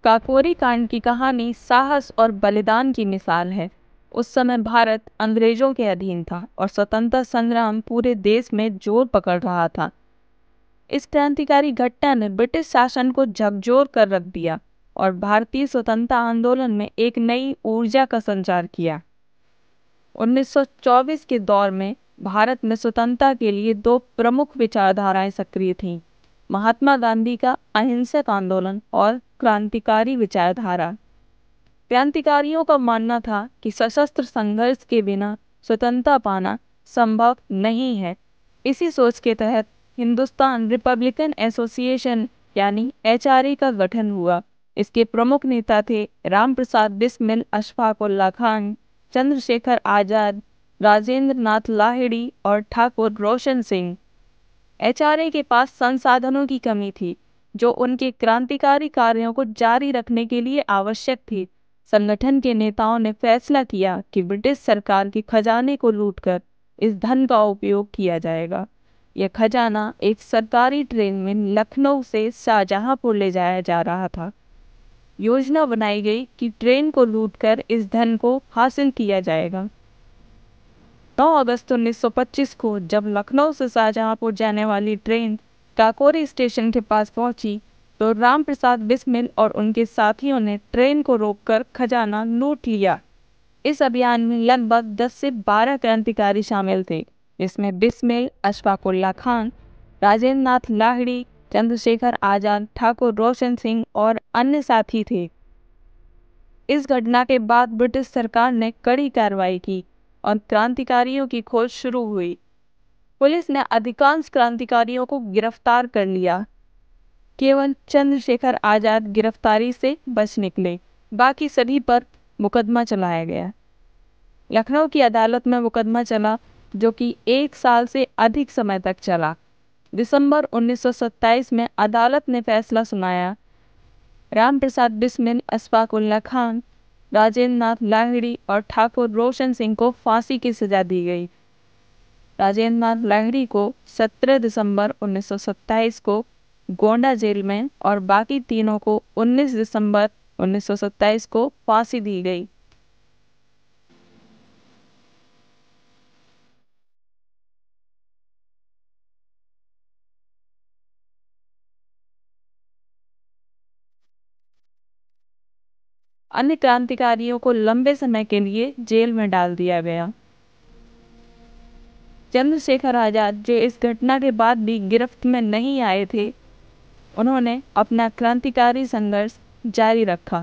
काकोरी कांड की कहानी साहस और बलिदान की मिसाल है। उस समय भारत अंग्रेजों के अधीन था और स्वतंत्रता संग्राम पूरे देश में जोर पकड़ रहा था। इस क्रांतिकारी घटना ने ब्रिटिश शासन को झकझोर कर रख दिया और भारतीय स्वतंत्रता आंदोलन में एक नई ऊर्जा का संचार किया। 1924 के दौर में भारत में स्वतंत्रता के लिए दो प्रमुख विचारधाराएं सक्रिय थीं: महात्मा गांधी का अहिंसक आंदोलन और क्रांतिकारी विचारधारा। क्रांतिकारियों का मानना था कि सशस्त्र संघर्ष के बिना स्वतंत्रता पाना संभव नहीं है। इसी सोच के तहत हिंदुस्तान रिपब्लिकन एसोसिएशन यानी HRA का गठन हुआ। इसके प्रमुख नेता थे रामप्रसाद बिस्मिल, अशफाक उल्लाह खान, चंद्रशेखर आजाद, राजेंद्र नाथ लाहिड़ी और ठाकुर रोशन सिंह। HRA के पास संसाधनों की कमी थी जो उनके क्रांतिकारी कार्यों को जारी रखने के लिए आवश्यक थी। संगठन के नेताओं ने फैसला किया कि ब्रिटिश सरकार के खजाने को लूटकर इस धन का उपयोग किया जाएगा। यह खजाना एक सरकारी ट्रेन में लखनऊ से शाहजहांपुर ले जाया जा रहा था। योजना बनाई गई कि ट्रेन को लूटकर इस धन को हासिल किया जाएगा। 9 अगस्त 1925 को जब लखनऊ से शाहजहांपुर जाने वाली ट्रेन काकोरी स्टेशन के पास पहुंची तो रामप्रसाद बिस्मिल और उनके साथियों ने ट्रेन को रोककर खजाना लूट लिया। इस अभियान में लगभग 10 से 12 क्रांतिकारी शामिल थे, जिसमें बिस्मिल, अशफाक उल्लाह खान, राजेंद्र नाथ लाहिड़ी, चंद्रशेखर आजाद, ठाकुर रोशन सिंह और अन्य साथी थे। इस घटना के बाद ब्रिटिश सरकार ने कड़ी कार्रवाई की और क्रांतिकारियों की खोज शुरू हुई। पुलिस ने अधिकांश क्रांतिकारियों को गिरफ्तार कर लिया। केवल चंद्रशेखर आजाद गिरफ्तारी से बच निकले। बाकी सभी पर मुकदमा चलाया गया। लखनऊ की अदालत में मुकदमा चला जो कि 1 साल से अधिक समय तक चला। दिसंबर 1927 में अदालत ने फैसला सुनाया। रामप्रसाद बिस्मिल, अशफाक उल्लाह खान, राजेंद्र नाथ लाहिड़ी और ठाकुर रोशन सिंह को फांसी की सजा दी गई। राजेंद्र नाथ लाहिड़ी को 17 दिसंबर 1927 को गोंडा जेल में और बाकी तीनों को 19 दिसंबर 1927 को फांसी दी गई। अन्य क्रांतिकारियों को लंबे समय के लिए जेल में डाल दिया गया। चंद्रशेखर आजाद, जो इस घटना के बाद भी गिरफ्त में नहीं आए थे, उन्होंने अपना क्रांतिकारी संघर्ष जारी रखा।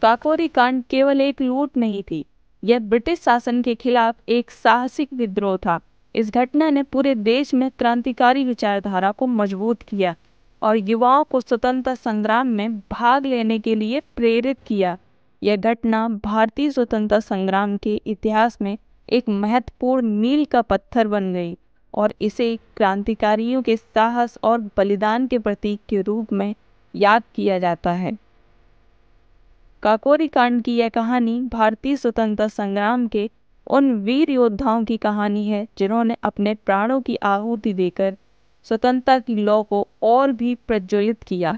काकोरी कांड केवल एक लूट नहीं थी, यह ब्रिटिश शासन के खिलाफ एक साहसिक विद्रोह था। इस घटना ने पूरे देश में क्रांतिकारी विचारधारा को मजबूत किया और युवाओं को स्वतंत्रता संग्राम में भाग लेने के लिए प्रेरित किया। यह घटना भारतीय स्वतंत्रता संग्राम के इतिहास में एक महत्वपूर्ण मील का पत्थर बन गई और इसे क्रांतिकारियों के साहस और बलिदान के प्रतीक के रूप में याद किया जाता है। काकोरी कांड की यह कहानी भारतीय स्वतंत्रता संग्राम के उन वीर योद्धाओं की कहानी है जिन्होंने अपने प्राणों की आहुति देकर स्वतंत्रता की लौ को और भी प्रज्वलित किया।